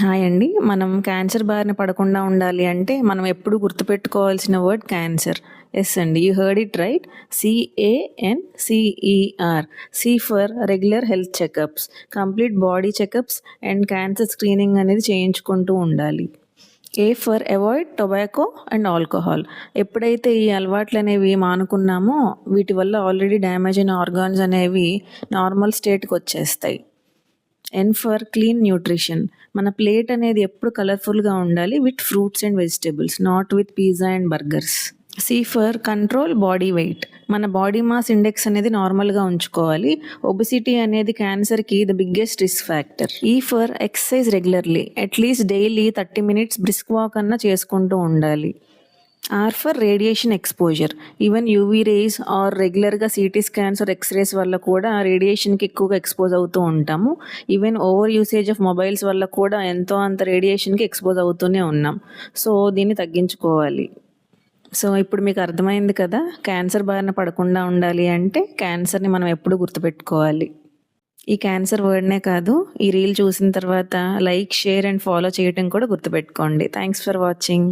Hi అండి. మనం cancer బారిన పడకుండా ఉండాలి అంటే మనం ఎప్పుడు గుర్తుపెట్టుకోవాల్సిన వర్డ్ క్యాన్సర్. యెస్ అండి. You heard it right. CANCER. C for regular health checkups, complete body checkups and cancer screening అనేది చేయించుకుంటూ ఉండాలి. A for avoid tobacco and alcohol. ఎప్పుడైతే ఈ అలవాట్లు అనేవి మానుకున్నామో వీటి వల్ల ఆల్రెడీ డ్యామేజ్ అయిన ఆర్గాన్స్ అనేవి నార్మల్ స్టేట్కి వచ్చేస్తాయి. N for clean nutrition. మన ప్లేట్ అనేది ఎప్పుడు కలర్ఫుల్గా ఉండాలి with fruits and vegetables, not with pizza and burgers. C for control body weight. మన బాడీ మాస్ ఇండెక్స్ అనేది నార్మల్గా ఉంచుకోవాలి. ఒబిసిటీ అనేది క్యాన్సర్కి the biggest risk factor. E for exercise regularly, at least daily 30 minutes brisk walk అన్నా చేసుకుంటూ ఉండాలి. R for radiation exposure. Even UV rays or రెగ్యులర్గా సిటీ స్కాన్స్ ఆర్ ఎక్స్రేస్ వల్ల కూడా రేడియేషన్కి ఎక్కువగా ఎక్స్పోజ్ అవుతూ ఉంటాము. Even over usage of mobiles వల్ల కూడా ఎంతో అంత రేడియేషన్కి ఎక్స్పోజ్ అవుతూనే ఉన్నాం. సో దీన్ని తగ్గించుకోవాలి. సో ఇప్పుడు మీకు అర్థమైంది కదా, క్యాన్సర్ బారిన పడకుండా ఉండాలి అంటే క్యాన్సర్ని మనం ఎప్పుడు గుర్తుపెట్టుకోవాలి. ఈ క్యాన్సర్ వర్డ్నే కాదు, ఈ రీల్ చూసిన తర్వాత లైక్, షేర్ అండ్ ఫాలో చేయటం కూడా గుర్తుపెట్టుకోండి. Thanks for watching.